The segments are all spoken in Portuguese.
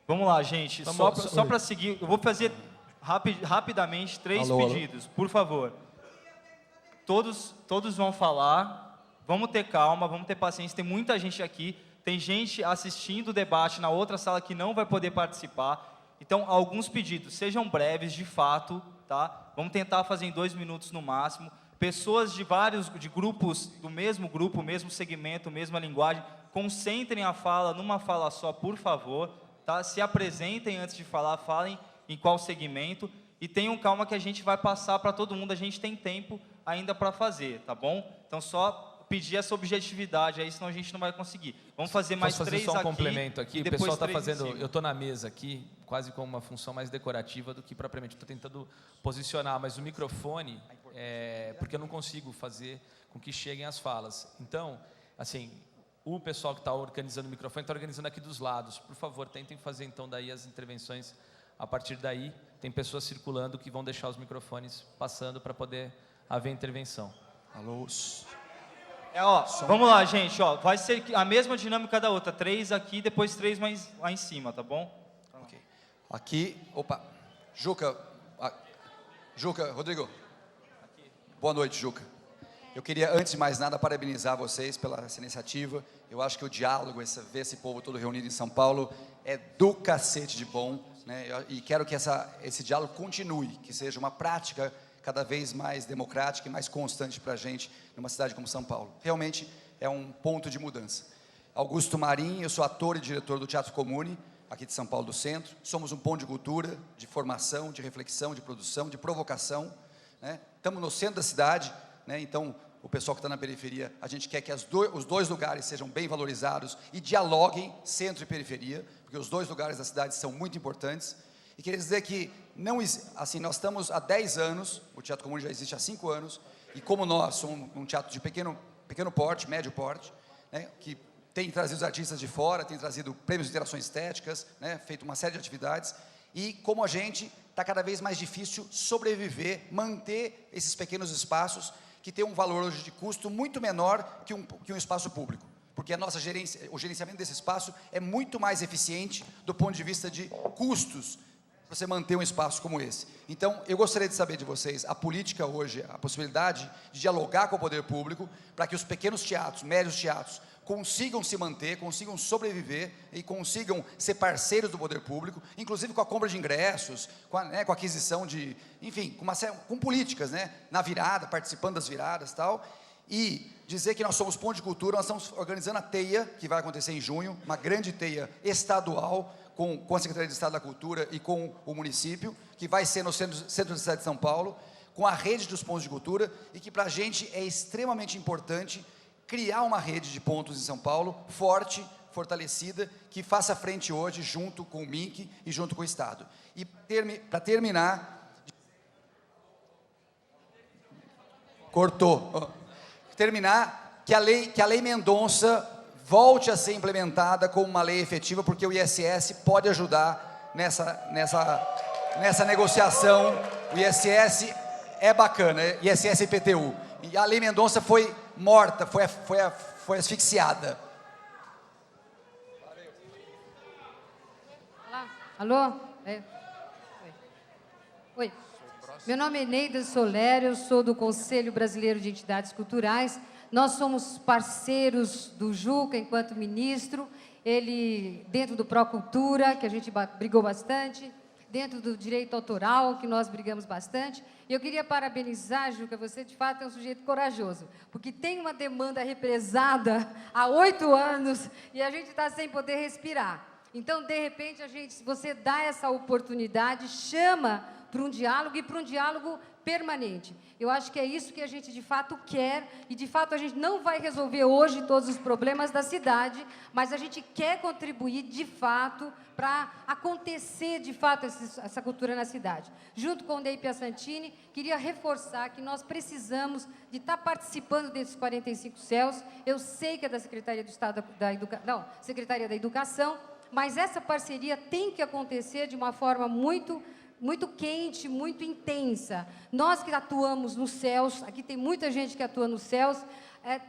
Vamos lá, gente. Só para seguir, eu vou fazer rapidamente 3 pedidos, por favor. Todos vão falar, vamos ter calma, vamos ter paciência, tem muita gente aqui, tem gente assistindo o debate na outra sala que não vai poder participar. Então, alguns pedidos, sejam breves, de fato, tá? Vamos tentar fazer em 2 minutos no máximo. Pessoas de grupos, do mesmo grupo, mesmo segmento, mesma linguagem, concentrem a fala numa fala só, por favor, tá? Se apresentem antes de falar, falem em qual segmento e tenham calma que a gente vai passar para todo mundo, a gente tem tempo ainda para fazer, tá bom? Então, só pedir essa objetividade aí, senão a gente não vai conseguir. Vamos fazer mais 3 aqui. Posso fazer só um complemento aqui? O pessoal está fazendo, eu estou na mesa aqui, quase com uma função mais decorativa do que propriamente. Estou tentando posicionar, mas o microfone, porque eu não consigo fazer com que cheguem as falas. Então, assim, o pessoal que está organizando o microfone está organizando aqui dos lados. Por favor, tentem fazer então daí as intervenções. A partir daí, tem pessoas circulando que vão deixar os microfones passando para poder haver intervenção. Alô? Vamos lá, gente, vai ser a mesma dinâmica da outra, 3 aqui, depois 3 mais lá em cima, tá bom? Ok. Aqui, Juca, Rodrigo. Boa noite, Juca. Eu queria, antes de mais nada, parabenizar vocês pela essa iniciativa. Eu acho que o diálogo, ver esse povo todo reunido em São Paulo, é do cacete de bom, né? E quero que esse diálogo continue, que seja uma prática cada vez mais democrática e mais constante para a gente, numa cidade como São Paulo. Realmente é um ponto de mudança. Augusto Marim, eu sou ator e diretor do Teatro Comune, aqui de São Paulo do Centro. Somos um ponto de cultura, de formação, de reflexão, de produção, de provocação, né? Estamos no centro da cidade, né? Então, o pessoal que está na periferia, a gente quer que os 2 lugares sejam bem valorizados e dialoguem, centro e periferia, porque os 2 lugares da cidade são muito importantes. E queria dizer que, nós estamos há 10 anos, o Teatro Comune já existe há 5 anos, e como nós somos um teatro de pequeno porte, médio porte, né, que tem trazido os artistas de fora, tem trazido prêmios de interações estéticas, né, feito uma série de atividades, e como a gente está cada vez mais difícil sobreviver, manter esses pequenos espaços que têm um valor hoje de custo muito menor que um espaço público. Porque o gerenciamento desse espaço é muito mais eficiente do ponto de vista de custos, para você manter um espaço como esse. Então, eu gostaria de saber de vocês, a política hoje, a possibilidade de dialogar com o poder público, para que os pequenos teatros, médios teatros, consigam se manter, consigam sobreviver e consigam ser parceiros do poder público, inclusive com a compra de ingressos, com a aquisição de, enfim, com políticas, né, na virada, participando das viradas e tal, e dizer que nós somos ponto de cultura, nós estamos organizando a TEIA, que vai acontecer em junho, uma grande TEIA estadual, com a Secretaria de Estado da Cultura e com o município, que vai ser no centro da cidade de São Paulo, com a rede dos pontos de cultura, e que para a gente é extremamente importante criar uma rede de pontos em São Paulo, forte, fortalecida, que faça frente hoje, junto com o MINC e junto com o Estado. E para terminar... Terminar, que a lei Mendonça volte a ser implementada como uma lei efetiva, porque o ISS pode ajudar nessa negociação. O ISS é bacana, ISS e IPTU. E a lei Mendonça foi morta, foi asfixiada. Alô? Oi. Meu nome é Neida Soler, eu sou do Conselho Brasileiro de Entidades Culturais. Nós somos parceiros do Juca enquanto ministro, ele dentro do Procultura, que a gente brigou bastante, dentro do direito autoral, que nós brigamos bastante. E eu queria parabenizar, Juca, você de fato é um sujeito corajoso, porque tem uma demanda represada há 8 anos e a gente está sem poder respirar. Então, de repente, se você dá essa oportunidade, chama para um diálogo e para um diálogo permanente. Eu acho que é isso que a gente de fato quer e de fato a gente não vai resolver hoje todos os problemas da cidade, mas a gente quer contribuir de fato para acontecer de fato essa cultura na cidade. Junto com o Ney Piacentini, queria reforçar que nós precisamos de estar participando desses 45 céus. Eu sei que é da Secretaria do Estado Secretaria da Educação, mas essa parceria tem que acontecer de uma forma muito quente, muito intensa. Nós que atuamos nos céus, aqui tem muita gente que atua nos céus,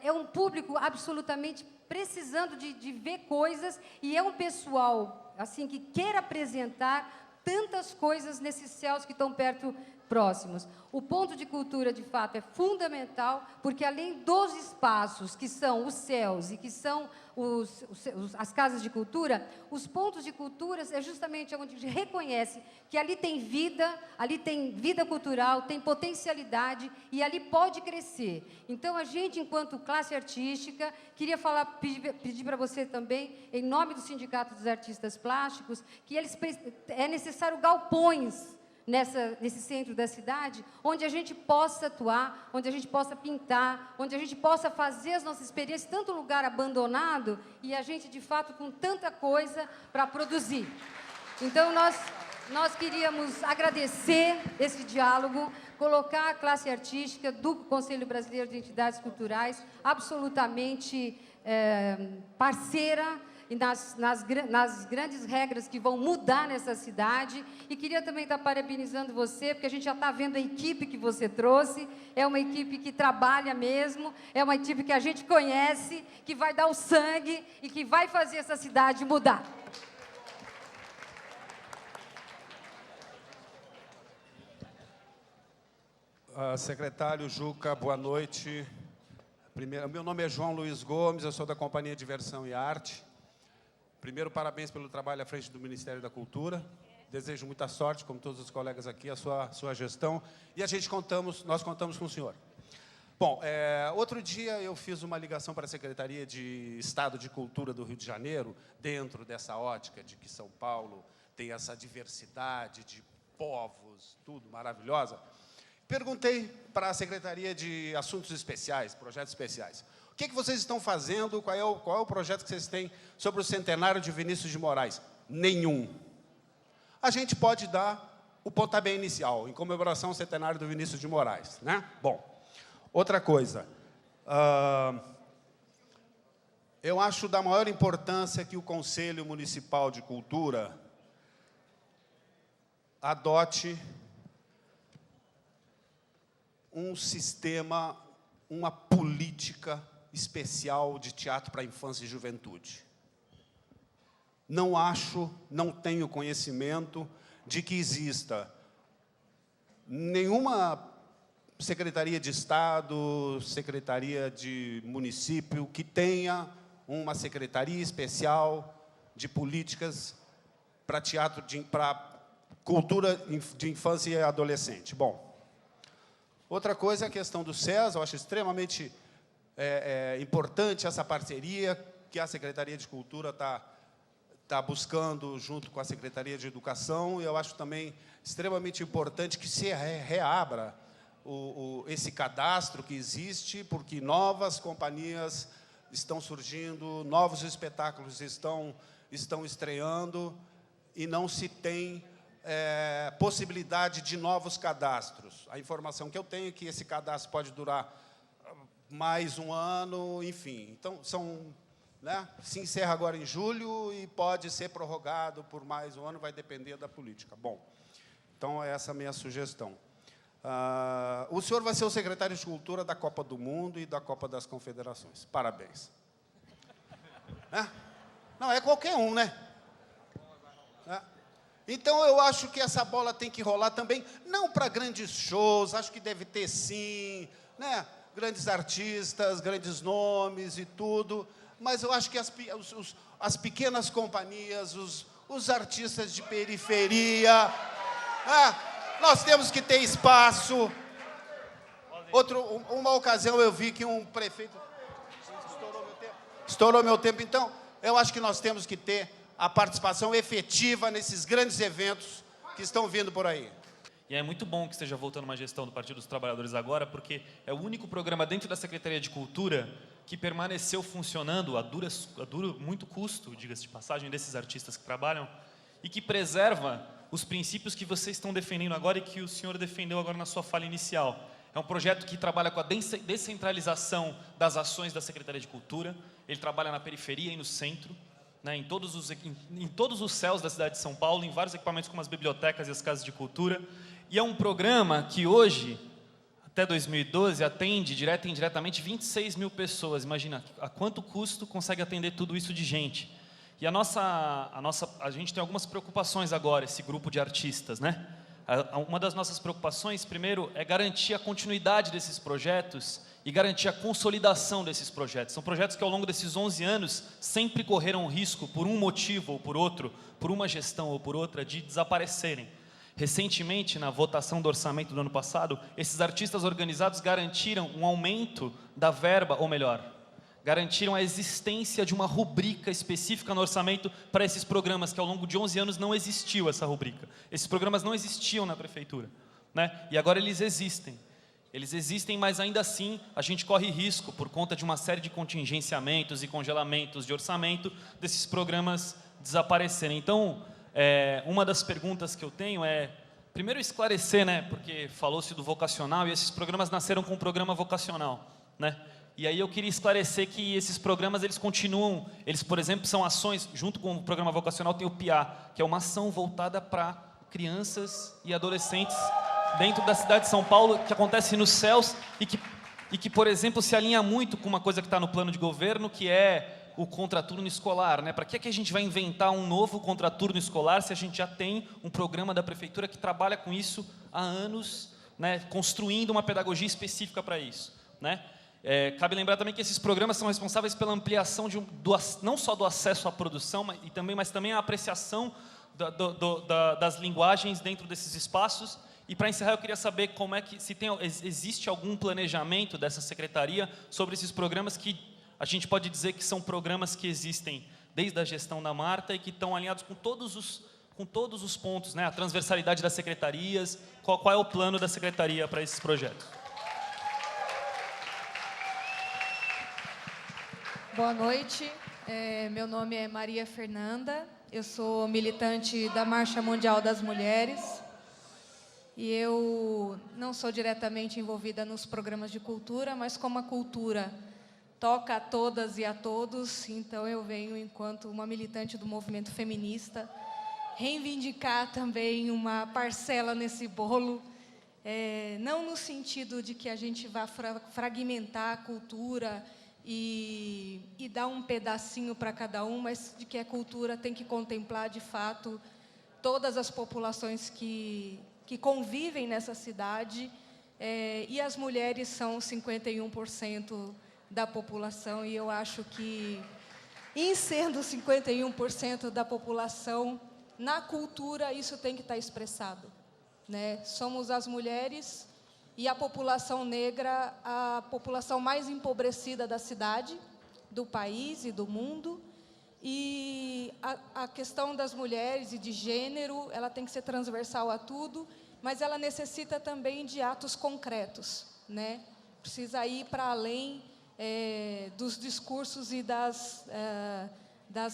é um público absolutamente precisando de ver coisas, e é um pessoal assim que quer apresentar tantas coisas nesses céus que estão próximos. O ponto de cultura, de fato, é fundamental, porque além dos espaços que são os céus e que são as casas de cultura, os pontos de cultura é justamente onde a gente reconhece que ali tem vida cultural, tem potencialidade e ali pode crescer. Então, a gente, enquanto classe artística, queria pedir para você também, em nome do Sindicato dos Artistas Plásticos, que é necessário galpões nesse centro da cidade, onde a gente possa atuar, onde a gente possa pintar, onde a gente possa fazer as nossas experiências, tanto lugar abandonado, e a gente, de fato, com tanta coisa para produzir. Então, nós queríamos agradecer esse diálogo, colocar a classe artística do Conselho Brasileiro de Entidades Culturais absolutamente parceira, e nas grandes regras que vão mudar nessa cidade. E queria também estar parabenizando você, porque a gente já está vendo a equipe que você trouxe, é uma equipe que trabalha mesmo, é uma equipe que a gente conhece, que vai dar o sangue e que vai fazer essa cidade mudar. Secretário Juca, boa noite. Meu nome é João Luiz Gomes, eu sou da Companhia Diversão e Arte. Primeiro, parabéns pelo trabalho à frente do Ministério da Cultura. Desejo muita sorte, como todos os colegas aqui, a sua gestão. E nós contamos com o senhor. Bom, outro dia eu fiz uma ligação para a Secretaria de Estado de Cultura do Rio de Janeiro, dentro dessa ótica de que São Paulo tem essa diversidade de povos, tudo maravilhosa. Perguntei para a Secretaria de Assuntos Especiais, Projetos Especiais, o que vocês estão fazendo, qual é o projeto que vocês têm sobre o centenário de Vinícius de Moraes? Nenhum. A gente pode dar o pontapé inicial, em comemoração ao centenário do Vinícius de Moraes, né? Bom, outra coisa, eu acho da maior importância que o Conselho Municipal de Cultura adote um sistema, uma política especial de teatro para infância e juventude. Não tenho conhecimento de que exista nenhuma Secretaria de Estado, Secretaria de Município que tenha uma secretaria especial de políticas para teatro, para cultura de infância e adolescente. Bom, outra coisa é a questão do SES, eu acho extremamente importante essa parceria que a Secretaria de Cultura está buscando junto com a Secretaria de Educação, e eu acho também extremamente importante que se reabra esse cadastro que existe, porque novas companhias estão surgindo, novos espetáculos estão estreando, e não se tem possibilidade de novos cadastros. A informação que eu tenho é que esse cadastro pode durar mais um ano, enfim. Então, se encerra agora em julho e pode ser prorrogado por mais um ano, vai depender da política. Bom, então, essa é a minha sugestão. O senhor vai ser o secretário de Cultura da Copa do Mundo e da Copa das Confederações. Parabéns. Não, é qualquer um, né? Então, eu acho que essa bola tem que rolar também, não para grandes shows, acho que deve ter, sim, né? Grandes artistas, grandes nomes e tudo, mas eu acho que as pequenas companhias, os artistas de periferia, nós temos que ter espaço. Uma ocasião eu vi que um prefeito... Estourou meu tempo. Então, eu acho que nós temos que ter a participação efetiva nesses grandes eventos que estão vindo por aí. E é muito bom que esteja voltando uma gestão do Partido dos Trabalhadores agora, porque é o único programa dentro da Secretaria de Cultura que permaneceu funcionando a duro muito custo, diga-se de passagem, desses artistas que trabalham, e que preserva os princípios que vocês estão defendendo agora e que o senhor defendeu agora na sua fala inicial. É um projeto que trabalha com a descentralização das ações da Secretaria de Cultura, ele trabalha na periferia e no centro, em todos os céus da cidade de São Paulo, em vários equipamentos como as bibliotecas e as casas de cultura. E é um programa que hoje até 2012, atende direta e indiretamente 26 mil pessoas. Imagina a quanto custo consegue atender tudo isso de gente. E a gente tem algumas preocupações agora, esse grupo de artistas, né? Uma das nossas preocupações, primeiro, é garantir a continuidade desses projetos e garantir a consolidação desses projetos. São projetos que, ao longo desses 11 anos, sempre correram o risco, por um motivo ou por outro, por uma gestão ou por outra, de desaparecerem. Recentemente, na votação do orçamento do ano passado, esses artistas organizados garantiram um aumento da verba, ou melhor, garantiram a existência de uma rubrica específica no orçamento para esses programas, que ao longo de 11 anos não existiu essa rubrica. Esses programas não existiam na prefeitura, né? E agora eles existem. Eles existem, mas ainda assim a gente corre risco, por conta de uma série de contingenciamentos e congelamentos de orçamento, desses programas desaparecerem. Então, uma das perguntas que eu tenho é, primeiro esclarecer, né, porque falou-se do vocacional e esses programas nasceram com um programa vocacional, né? E aí eu queria esclarecer que esses programas, eles continuam, eles, por exemplo, são ações, junto com o programa vocacional tem o PIA, que é uma ação voltada para crianças e adolescentes dentro da cidade de São Paulo, que acontece nos céus e que, por exemplo, se alinha muito com uma coisa que está no plano de governo, que é o contraturno escolar, né? Para que a gente vai inventar um novo contraturno escolar se a gente já tem um programa da prefeitura que trabalha com isso há anos, né? Construindo uma pedagogia específica para isso, né? Cabe lembrar também que esses programas são responsáveis pela ampliação não só do acesso à produção, mas também a apreciação das linguagens dentro desses espaços. E para encerrar, eu queria saber como é que existe algum planejamento dessa secretaria sobre esses programas que a gente pode dizer que são programas que existem desde a gestão da Marta e que estão alinhados com todos os pontos, né? A transversalidade das secretarias, qual é o plano da secretaria para esses projetos? Boa noite, meu nome é Maria Fernanda, eu sou militante da Marcha Mundial das Mulheres e eu não sou diretamente envolvida nos programas de cultura, mas como a cultura toca a todas e a todos, então eu venho, enquanto uma militante do movimento feminista, reivindicar também uma parcela nesse bolo, não no sentido de que a gente vá fragmentar a cultura e dar um pedacinho para cada um, mas de que a cultura tem que contemplar, de fato, todas as populações que convivem nessa cidade, e as mulheres são 51% da população, e eu acho que, em sendo 51% da população, na cultura isso tem que estar expressado, né? Somos as mulheres e a população negra, a população mais empobrecida da cidade, do país e do mundo, e a questão das mulheres e de gênero, ela tem que ser transversal a tudo, mas ela necessita também de atos concretos, né? Precisa ir para além dos discursos e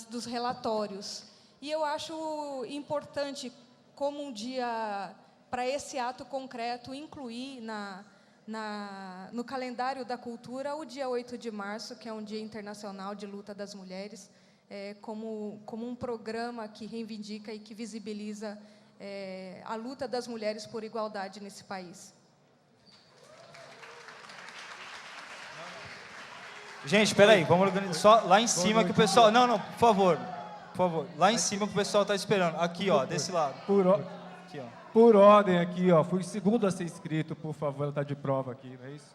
dos relatórios. E eu acho importante, como um dia, para esse ato concreto, incluir no calendário da cultura o dia 8 de março, que é um dia internacional de luta das mulheres, como um programa que reivindica e que visibiliza a luta das mulheres por igualdade nesse país. Gente, espera aí, vamos organizar só lá em cima que o pessoal... Não, por favor, lá em cima que o pessoal está esperando. Aqui, ó, desse lado. Aqui, ó. Por ordem aqui, ó, fui o segundo a ser inscrito, por favor, ela está de prova aqui, não é isso?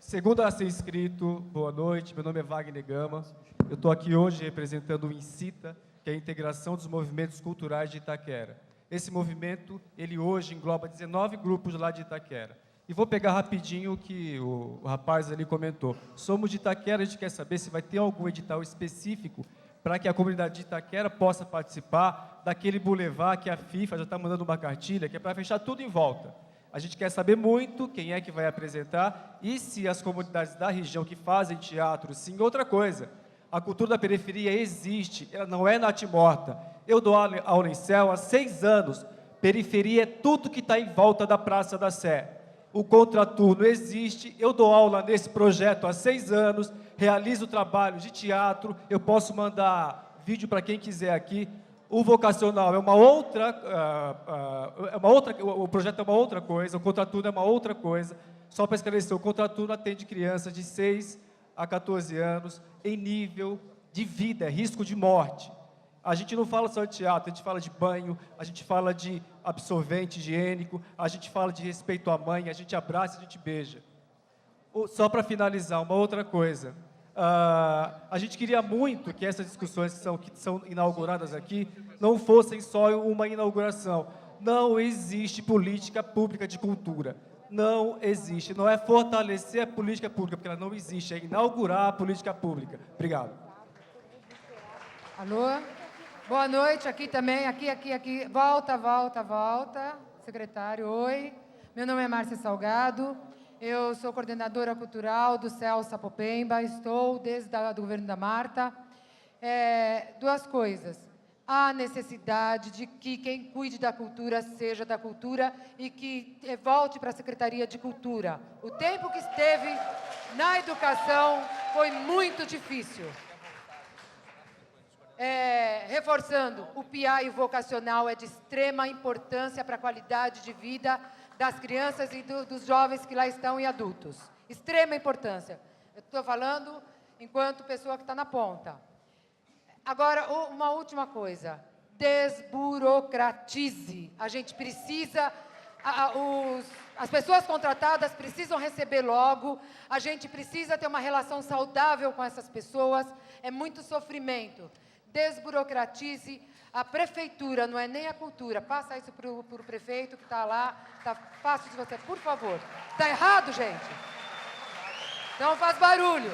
Segundo a ser inscrito, boa noite, meu nome é Wagner Gama, eu estou aqui hoje representando o INCITA, que é a Integração dos Movimentos Culturais de Itaquera. Esse movimento, ele hoje engloba 19 grupos lá de Itaquera. E vou pegar rapidinho o que o rapaz ali comentou. Somos de Itaquera, a gente quer saber se vai ter algum edital específico para que a comunidade de Itaquera possa participar daquele boulevard que a FIFA já está mandando uma cartilha, que é para fechar tudo em volta. A gente quer saber muito quem é que vai apresentar e se as comunidades da região que fazem teatro, sim. Outra coisa, a cultura da periferia existe, ela não é natimorta. Eu dou aula em Céu há 6 anos. Periferia é tudo que está em volta da Praça da Sé. O contraturno existe, eu dou aula nesse projeto há 6 anos, realizo trabalho de teatro, eu posso mandar vídeo para quem quiser aqui. O vocacional é uma outra, o projeto é uma outra coisa, o contraturno é uma outra coisa. Só para esclarecer, o contraturno atende crianças de 6 a 14 anos em nível de vida, risco de morte. A gente não fala só de teatro, a gente fala de banho, a gente fala de absorvente higiênico, a gente fala de respeito à mãe, a gente abraça, a gente beija. Só para finalizar, uma outra coisa. A gente queria muito que essas discussões que são inauguradas aqui não fossem só uma inauguração. Não existe política pública de cultura. Não existe. Não é fortalecer a política pública, porque ela não existe. É inaugurar a política pública. Obrigado. Alô? Boa noite, aqui também, aqui. Volta. Secretário, oi. Meu nome é Márcia Salgado, eu sou coordenadora cultural do CEL Sapopemba, estou desde o governo da Marta. Duas coisas. Há necessidade de que quem cuide da cultura seja da cultura e que volte para a Secretaria de Cultura. O tempo que esteve na educação foi muito difícil. Reforçando, o PIA e o vocacional é de extrema importância para a qualidade de vida das crianças e dos jovens que lá estão e adultos. Extrema importância. Eu estou falando enquanto pessoa que está na ponta. Agora, uma última coisa. Desburocratize. A gente precisa... As pessoas contratadas precisam receber logo, a gente precisa ter uma relação saudável com essas pessoas, é muito sofrimento. Desburocratize a prefeitura, não é nem a cultura. Passa isso para o prefeito que está lá, está fácil de você, por favor. Está errado, gente? Não faz barulho.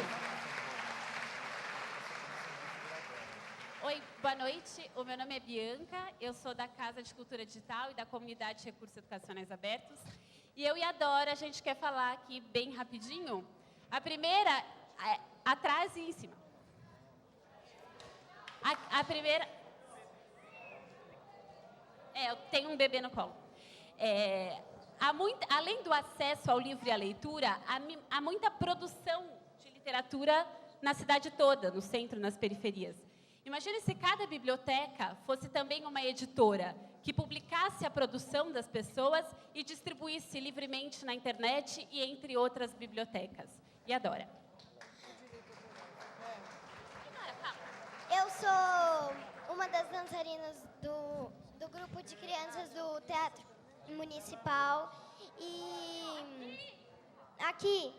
Oi, boa noite. O meu nome é Bianca, eu sou da Casa de Cultura Digital e da Comunidade de Recursos Educacionais Abertos. E eu e a Dora, a gente quer falar aqui bem rapidinho. A primeira, atrás e em cima. A primeira... eu tenho um bebê no colo. Além do acesso ao livro e à leitura, há muita produção de literatura na cidade toda, no centro, nas periferias. Imagine se cada biblioteca fosse também uma editora, que publicasse a produção das pessoas e distribuísse livremente na internet e entre outras bibliotecas. E a Dora? Eu sou uma das dançarinas do grupo de crianças do Teatro Municipal e aqui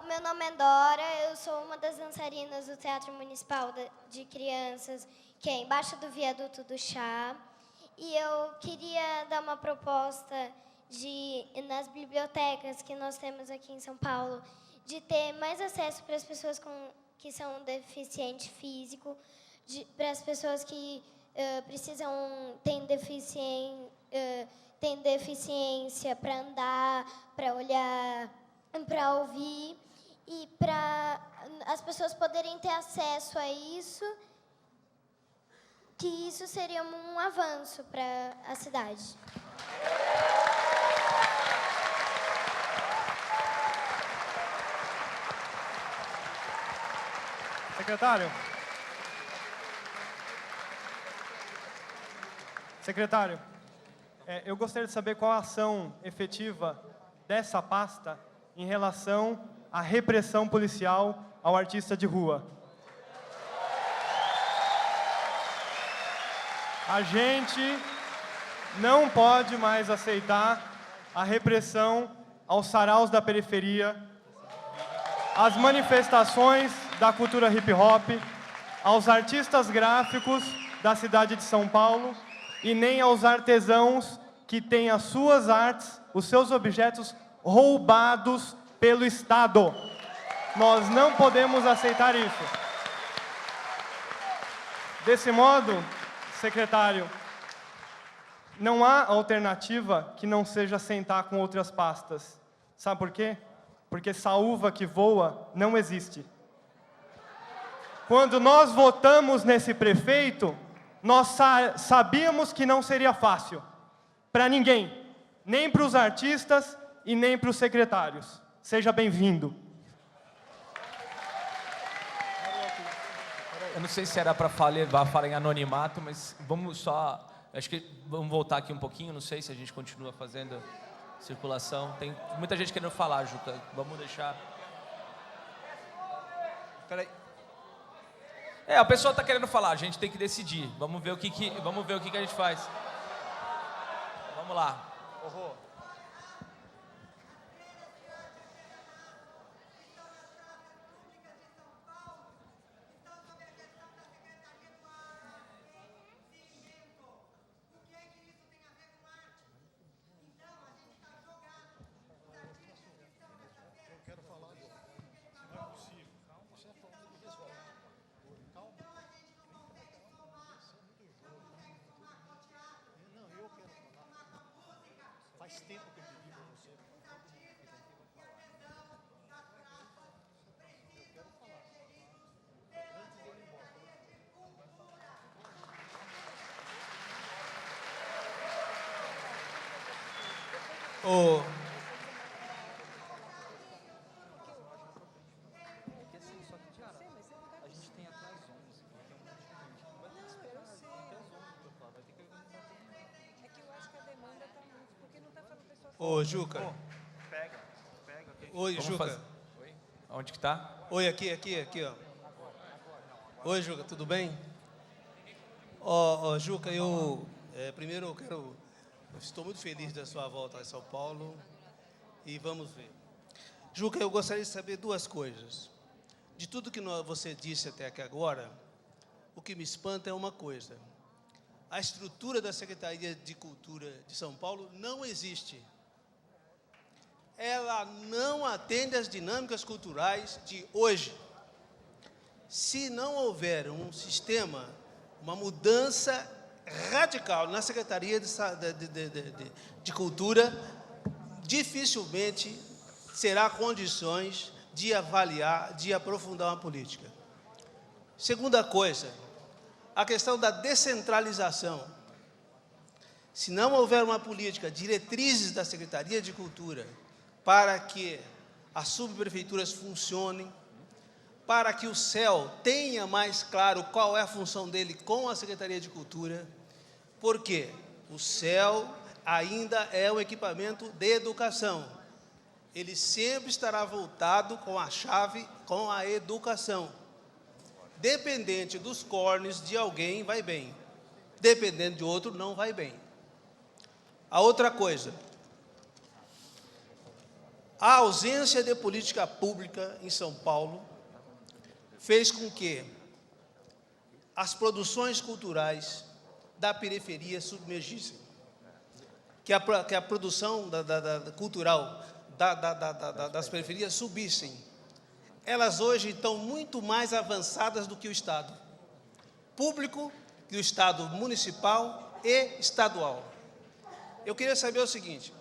meu nome é Dora, eu sou uma das dançarinas do Teatro Municipal de Crianças, que é embaixo do viaduto do Chá, e eu queria dar uma proposta nas bibliotecas que nós temos aqui em São Paulo, de ter mais acesso para as pessoas que são deficiente físico, para as pessoas que têm deficiência para andar, para olhar, para ouvir, e para as pessoas poderem ter acesso a isso, que isso seria um avanço para a cidade. Secretário, eu gostaria de saber qual a ação efetiva dessa pasta em relação à repressão policial ao artista de rua. A gente não pode mais aceitar a repressão aos saraus da periferia, às manifestações da cultura hip-hop, aos artistas gráficos da cidade de São Paulo e nem aos artesãos que têm as suas artes, os seus objetos roubados pelo Estado. Nós não podemos aceitar isso. Desse modo, secretário, não há alternativa que não seja sentar com outras pastas. Sabe por quê? Porque saúva que voa não existe. Quando nós votamos nesse prefeito, nós sabíamos que não seria fácil para ninguém, nem para os artistas e nem para os secretários. Seja bem-vindo. eu não sei se era para falar em anonimato, mas vamos só... Acho que vamos voltar aqui um pouquinho, não sei se a gente continua fazendo circulação. Tem muita gente querendo falar, Juca. Vamos deixar... Peraí. A pessoa está querendo falar, a gente tem que decidir. Vamos ver o que a gente faz. Vamos lá. Ô, Juca. Pega. Oi, Juca. Oi? Onde que tá? Oi, aqui, ó. Oi, Juca, tudo bem? Ó, Juca, primeiro eu estou muito feliz da sua volta a São Paulo e vamos ver. Juca, eu gostaria de saber duas coisas. De tudo que você disse até aqui agora, o que me espanta é uma coisa. A estrutura da Secretaria de Cultura de São Paulo não existe. Ela não atende às dinâmicas culturais de hoje. Se não houver um sistema, uma mudança radical na Secretaria de Cultura, dificilmente será condições de avaliar, de aprofundar uma política. Segunda coisa, a questão da descentralização. Se não houver uma política, diretrizes da Secretaria de Cultura, para que as subprefeituras funcionem, para que o CEL tenha mais claro qual é a função dele com a Secretaria de Cultura, porque o CEL ainda é um equipamento de educação. Ele sempre estará voltado com a chave, com a educação. Dependente dos cornes de alguém, vai bem. Dependendo de outro, não vai bem. A outra coisa, a ausência de política pública em São Paulo fez com que as produções culturais da periferia submergissem. Que a produção cultural das periferias subissem. Elas hoje estão muito mais avançadas do que o Estado público, que o Estado municipal e estadual. Eu queria saber o seguinte,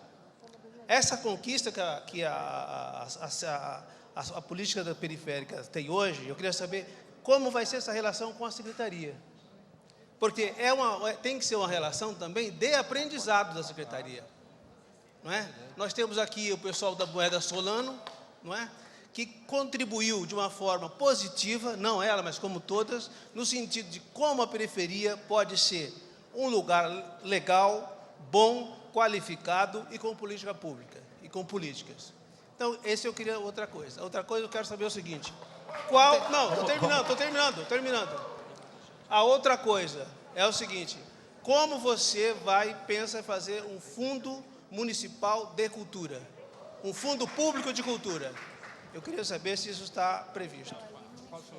essa conquista que a política da periférica tem hoje, eu queria saber como vai ser essa relação com a Secretaria. Porque tem que ser uma relação também de aprendizado da Secretaria. Não é? Nós temos aqui o pessoal da Moeda Solano, não é? Que contribuiu de uma forma positiva, não ela, mas como todas, no sentido de como a periferia pode ser um lugar legal, bom, qualificado e com política pública, e com políticas. Então, esse eu queria outra coisa. Outra coisa eu quero saber o seguinte, estou terminando. A outra coisa é o seguinte, como você pensa em fazer um fundo municipal de cultura, um fundo público de cultura? Eu queria saber se isso está previsto.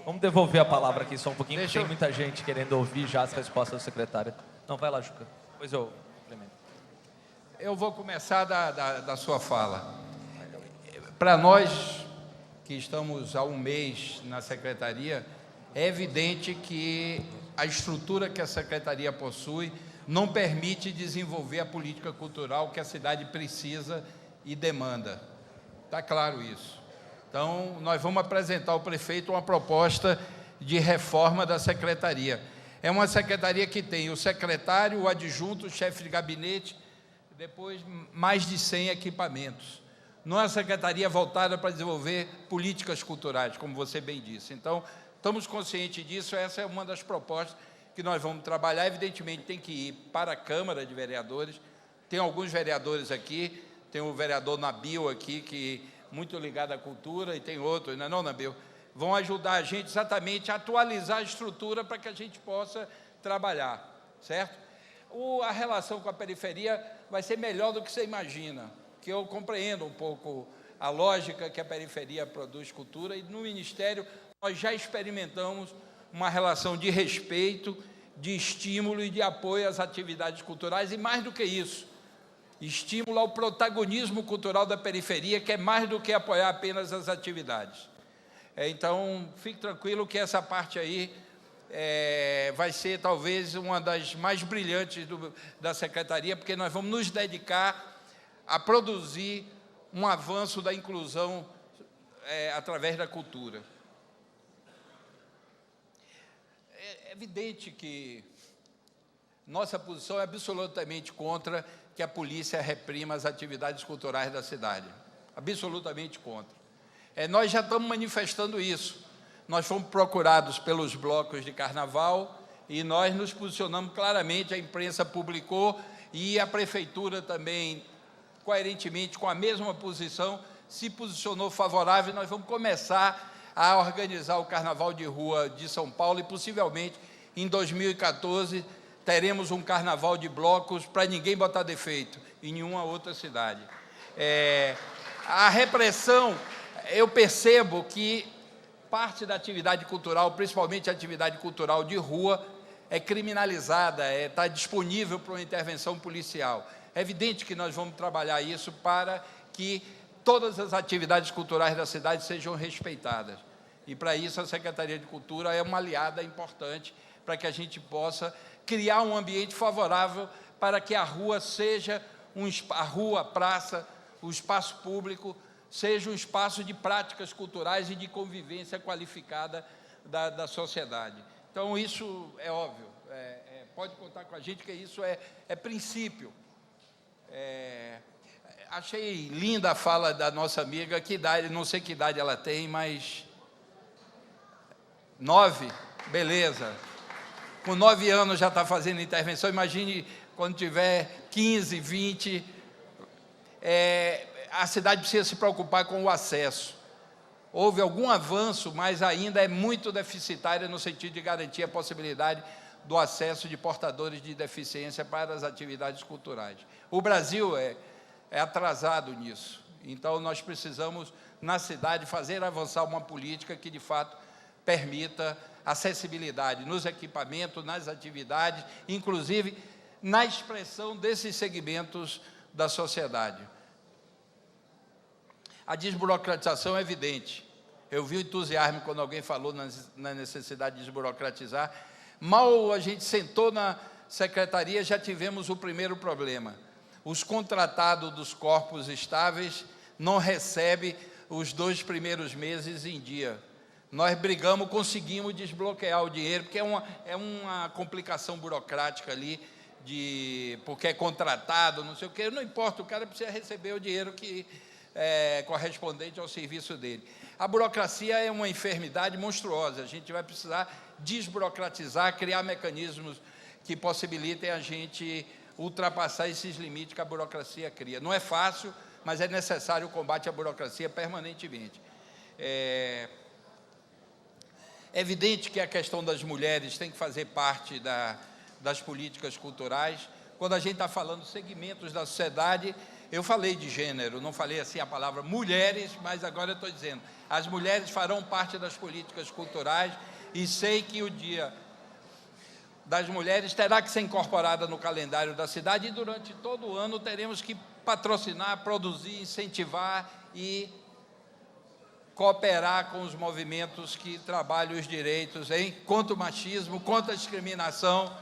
Vamos devolver a palavra aqui só um pouquinho, porque tem muita gente querendo ouvir já as respostas do secretário. Não, vai lá, Juca. Depois eu complemento. Eu vou começar da sua fala. Para nós, que estamos há um mês na Secretaria, é evidente que a estrutura que a Secretaria possui não permite desenvolver a política cultural que a cidade precisa e demanda. Está claro isso. Então, nós vamos apresentar ao prefeito uma proposta de reforma da Secretaria. É uma Secretaria que tem o secretário, o adjunto, o chefe de gabinete, depois mais de 100 equipamentos. Não é uma Secretaria voltada para desenvolver políticas culturais, como você bem disse. Então, estamos conscientes disso, essa é uma das propostas que nós vamos trabalhar. Evidentemente, tem que ir para a Câmara de Vereadores, tem alguns vereadores aqui, tem o vereador Nabil aqui, que muito ligado à cultura, e tem outros, não é não, Nabil? Vão ajudar a gente exatamente a atualizar a estrutura para que a gente possa trabalhar, certo? A relação com a periferia vai ser melhor do que você imagina, que eu compreendo um pouco a lógica que a periferia produz cultura, e no Ministério nós já experimentamos uma relação de respeito, de estímulo e de apoio às atividades culturais, e mais do que isso, estímulo ao protagonismo cultural da periferia, que é mais do que apoiar apenas as atividades. Então, fique tranquilo que essa parte aí vai ser talvez uma das mais brilhantes da Secretaria, porque nós vamos nos dedicar a produzir um avanço da inclusão através da cultura. É evidente que nossa posição é absolutamente contra que a polícia reprima as atividades culturais da cidade. Absolutamente contra. Nós já estamos manifestando isso. Nós fomos procurados pelos blocos de carnaval e nós nos posicionamos claramente, a imprensa publicou e a prefeitura também, coerentemente com a mesma posição, se posicionou favorável. Nós vamos começar a organizar o Carnaval de Rua de São Paulo e, possivelmente, em 2014, teremos um carnaval de blocos para ninguém botar defeito em nenhuma outra cidade. A repressão, eu percebo que parte da atividade cultural, principalmente a atividade cultural de rua, é criminalizada, está disponível para uma intervenção policial. É evidente que nós vamos trabalhar isso para que todas as atividades culturais da cidade sejam respeitadas. E, para isso, a Secretaria de Cultura é uma aliada importante para que a gente possa criar um ambiente favorável para que a rua seja, a rua, a praça, o espaço público, seja um espaço de práticas culturais e de convivência qualificada da sociedade. Então, isso é óbvio, pode contar com a gente que isso é princípio. Achei linda a fala da nossa amiga, que idade, não sei que idade ela tem, mas 9, beleza. Com 9 anos já está fazendo intervenção, imagine quando tiver 15, 20, a cidade precisa se preocupar com o acesso. Houve algum avanço, mas ainda é muito deficitária no sentido de garantir a possibilidade do acesso de portadores de deficiência para as atividades culturais. O Brasil é atrasado nisso, então nós precisamos, na cidade, fazer avançar uma política que, de fato, permita acessibilidade nos equipamentos, nas atividades, inclusive na expressão desses segmentos da sociedade. A desburocratização é evidente. Eu vi o entusiasmo quando alguém falou na necessidade de desburocratizar. Mal a gente sentou na secretaria, já tivemos o primeiro problema. Os contratados dos corpos estáveis não recebem os 2 primeiros meses em dia. Nós brigamos, conseguimos desbloquear o dinheiro, porque é uma complicação burocrática ali, porque é contratado, não sei o quê, não importa, o cara precisa receber o dinheiro que é correspondente ao serviço dele. A burocracia é uma enfermidade monstruosa, a gente vai precisar desburocratizar, criar mecanismos que possibilitem a gente ultrapassar esses limites que a burocracia cria. Não é fácil, mas é necessário o combate à burocracia permanentemente. É evidente que a questão das mulheres tem que fazer parte das políticas culturais. Quando a gente está falando segmentos da sociedade, eu falei de gênero, não falei assim a palavra mulheres, mas agora eu estou dizendo, as mulheres farão parte das políticas culturais e sei que o Dia das Mulheres terá que ser incorporada no calendário da cidade e durante todo o ano teremos que patrocinar, produzir, incentivar e cooperar com os movimentos que trabalham os direitos contra o machismo, contra a discriminação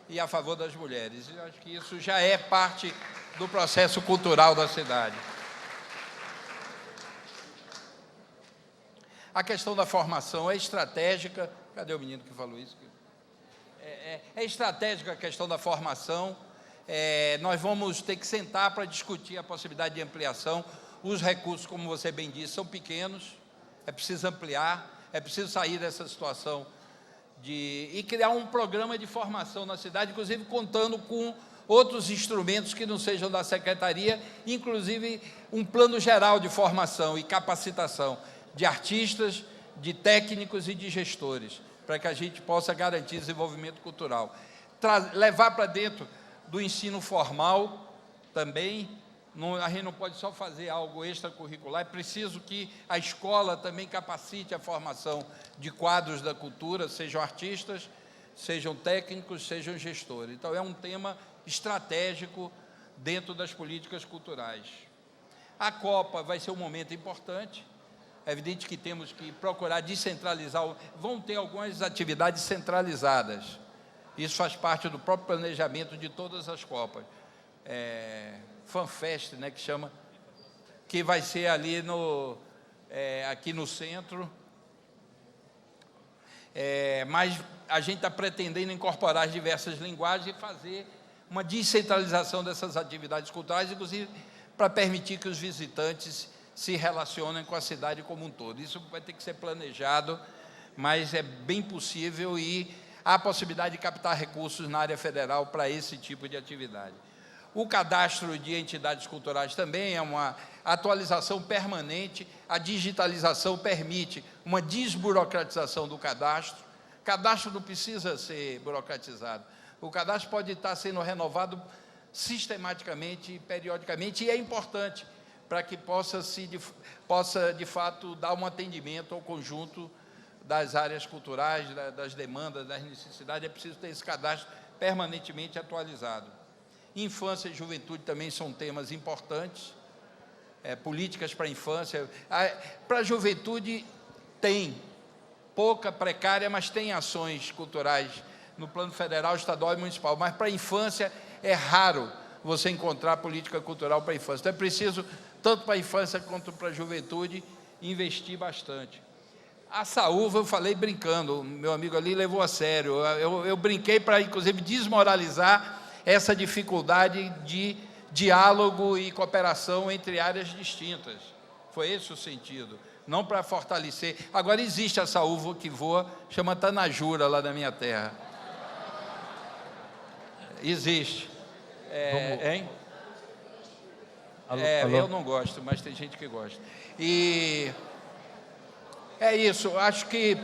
e a favor das mulheres. Eu acho que isso já é parte do processo cultural da cidade. A questão da formação é estratégica. Cadê o menino que falou isso? É estratégica a questão da formação. Nós vamos ter que sentar para discutir a possibilidade de ampliação. Os recursos, como você bem disse, são pequenos, é preciso ampliar. É preciso sair dessa situação e criar um programa de formação na cidade, inclusive contando com outros instrumentos que não sejam da secretaria, inclusive um plano geral de formação e capacitação de artistas, de técnicos e de gestores, para que a gente possa garantir desenvolvimento cultural. Levar para dentro do ensino formal também, a gente não pode só fazer algo extracurricular, é preciso que a escola também capacite a formação de quadros da cultura, sejam artistas, sejam técnicos, sejam gestores. Então, é um tema estratégico dentro das políticas culturais. A Copa vai ser um momento importante, é evidente que temos que procurar descentralizar, vão ter algumas atividades centralizadas, isso faz parte do próprio planejamento de todas as Copas. FanFest, né, que chama, que vai ser ali aqui no centro, mas a gente está pretendendo incorporar as diversas linguagens e fazer uma descentralização dessas atividades culturais, inclusive para permitir que os visitantes se relacionem com a cidade como um todo. Isso vai ter que ser planejado, mas é bem possível e há a possibilidade de captar recursos na área federal para esse tipo de atividade. O cadastro de entidades culturais também é uma atualização permanente, a digitalização permite uma desburocratização do cadastro. O cadastro não precisa ser burocratizado, o cadastro pode estar sendo renovado sistematicamente e periodicamente, e é importante para que possa, de fato, dar um atendimento ao conjunto das áreas culturais, das demandas, das necessidades, é preciso ter esse cadastro permanentemente atualizado. Infância e juventude também são temas importantes, políticas para a infância. Para a juventude tem, pouca, precária, mas tem ações culturais no plano federal, estadual e municipal, mas para a infância é raro você encontrar política cultural para a infância. Então é preciso, tanto para a infância quanto para a juventude, investir bastante. A saúva, eu falei brincando, meu amigo ali levou a sério, eu brinquei para, inclusive, desmoralizar essa dificuldade de diálogo e cooperação entre áreas distintas. Foi esse o sentido, não para fortalecer. Agora, existe a saúva que voa, chama Tanajura, lá da minha terra. Existe. Hein? Alô? Eu não gosto, mas tem gente que gosta. E é isso, acho que...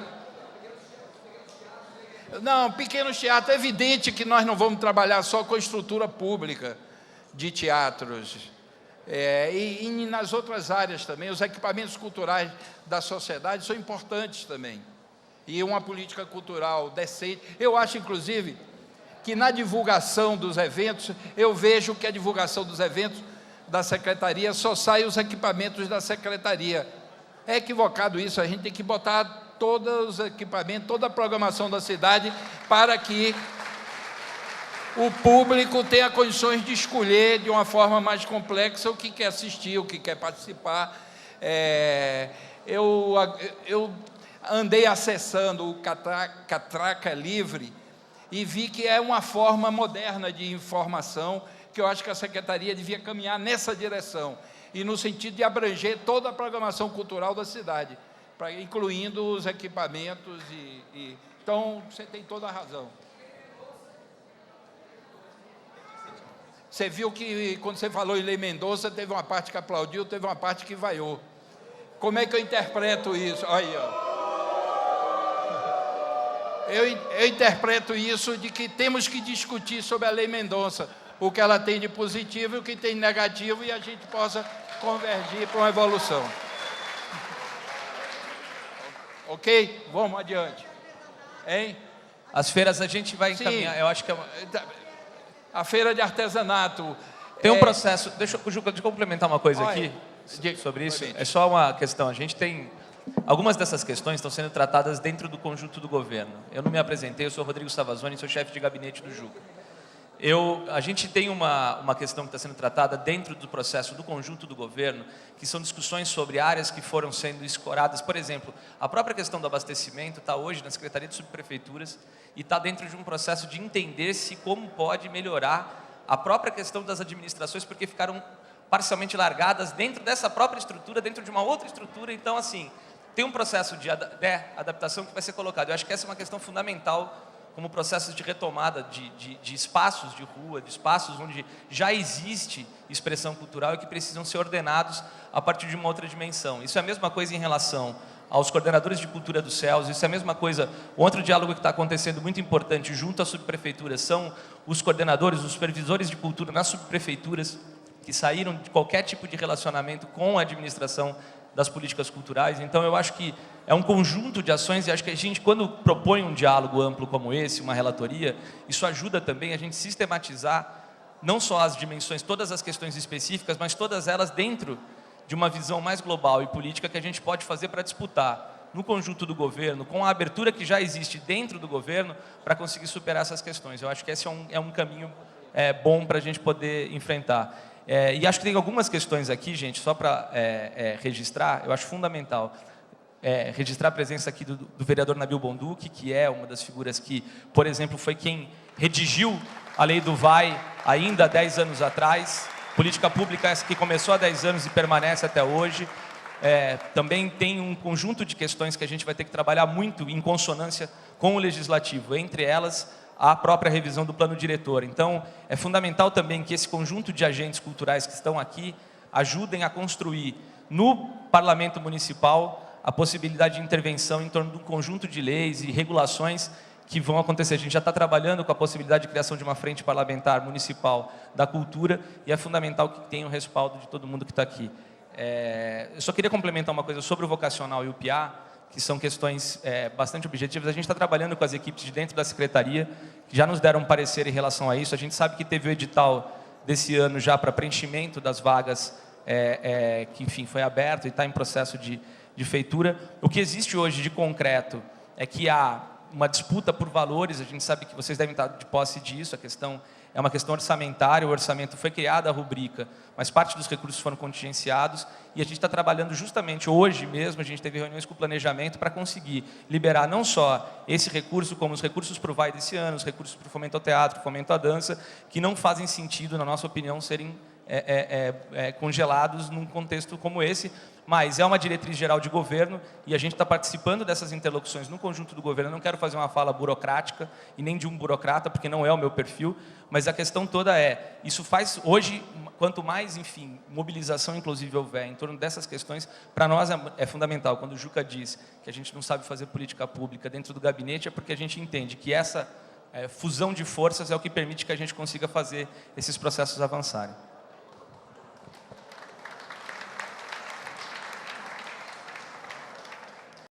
Não, pequenos teatros, é evidente que nós não vamos trabalhar só com a estrutura pública de teatros. E nas outras áreas também, os equipamentos culturais da sociedade são importantes também. E uma política cultural decente. Eu acho, inclusive, que na divulgação dos eventos, eu vejo que a divulgação dos eventos da Secretaria só sai os equipamentos da Secretaria. É equivocado isso, a gente tem que botar todos os equipamentos, toda a programação da cidade para que o público tenha condições de escolher de uma forma mais complexa o que quer assistir, o que quer participar. Eu andei acessando o Catraca Livre e vi que é uma forma moderna de informação, que eu acho que a Secretaria devia caminhar nessa direção, e no sentido de abranger toda a programação cultural da cidade, incluindo os equipamentos. Então, você tem toda a razão. Você viu que, quando você falou em Lei Mendonça, teve uma parte que aplaudiu, teve uma parte que vaiou. Como é que eu interpreto isso? Olha aí, ó. Eu interpreto isso de que temos que discutir sobre a Lei Mendonça, o que ela tem de positivo e o que tem de negativo, e a gente possa convergir para uma evolução. Ok? Vamos adiante. Hein? As feiras a gente vai encaminhar, eu acho que é uma... A feira de artesanato. Tem um processo, deixa eu complementar uma coisa aqui sobre isso. É só uma questão, a gente tem... Algumas dessas questões estão sendo tratadas dentro do conjunto do governo. Eu não me apresentei, eu sou Rodrigo Savazoni, sou chefe de gabinete do Juca. A gente tem uma questão que está sendo tratada dentro do processo do conjunto do governo, que são discussões sobre áreas que foram sendo escoradas. Por exemplo, a própria questão do abastecimento está hoje na Secretaria de Subprefeituras e está dentro de um processo de entender-se como pode melhorar a própria questão das administrações, porque ficaram parcialmente largadas dentro dessa própria estrutura, dentro de uma outra estrutura. Então, assim, tem um processo de adaptação que vai ser colocado. Eu acho que essa é uma questão fundamental como processo de retomada de espaços de rua, de espaços onde já existe expressão cultural e que precisam ser ordenados a partir de uma outra dimensão. Isso é a mesma coisa em relação aos coordenadores de cultura dos céus, isso é a mesma coisa, outro diálogo que está acontecendo muito importante junto às subprefeituras são os coordenadores, os supervisores de cultura nas subprefeituras, que saíram de qualquer tipo de relacionamento com a administração das políticas culturais. Então, eu acho que é um conjunto de ações e acho que a gente, quando propõe um diálogo amplo como esse, uma relatoria, isso ajuda também a gente sistematizar não só as dimensões, todas as questões específicas, mas todas elas dentro de uma visão mais global e política que a gente pode fazer para disputar no conjunto do governo, com a abertura que já existe dentro do governo, para conseguir superar essas questões. Eu acho que esse é um caminho bom para a gente poder enfrentar. E acho que tem algumas questões aqui, gente, só para registrar, eu acho fundamental registrar a presença aqui do vereador Nabil Bonduque, que é uma das figuras que, por exemplo, foi quem redigiu a lei do VAI ainda há 10 anos atrás, política pública essa que começou há 10 anos e permanece até hoje. Também tem um conjunto de questões que a gente vai ter que trabalhar muito em consonância com o legislativo, entre elas a própria revisão do plano diretor. Então, é fundamental também que esse conjunto de agentes culturais que estão aqui ajudem a construir no parlamento municipal a possibilidade de intervenção em torno de um conjunto de leis e regulações que vão acontecer. A gente já está trabalhando com a possibilidade de criação de uma frente parlamentar municipal da cultura e é fundamental que tenha o respaldo de todo mundo que está aqui. Eu só queria complementar uma coisa sobre o vocacional e o PIA, que são questões bastante objetivas. A gente está trabalhando com as equipes de dentro da Secretaria, que já nos deram um parecer em relação a isso. A gente sabe que teve o edital desse ano já para preenchimento das vagas, que, enfim, foi aberto e está em processo de feitura. O que existe hoje de concreto é que há uma disputa por valores, a gente sabe que vocês devem estar de posse disso, a questão é uma questão orçamentária, o orçamento foi criada a rubrica, mas parte dos recursos foram contingenciados e a gente está trabalhando justamente hoje mesmo, a gente teve reuniões com o planejamento para conseguir liberar não só esse recurso, como os recursos para o VAI desse ano, os recursos para o fomento ao teatro, fomento à dança, que não fazem sentido, na nossa opinião, serem congelados num contexto como esse, mas é uma diretriz geral de governo e a gente está participando dessas interlocuções no conjunto do governo. Eu não quero fazer uma fala burocrática e nem de um burocrata, porque não é o meu perfil, mas a questão toda isso faz hoje, quanto mais, enfim, mobilização inclusive houver em torno dessas questões, para nós é fundamental. Quando o Juca diz que a gente não sabe fazer política pública dentro do gabinete, é porque a gente entende que essa fusão de forças é o que permite que a gente consiga fazer esses processos avançarem.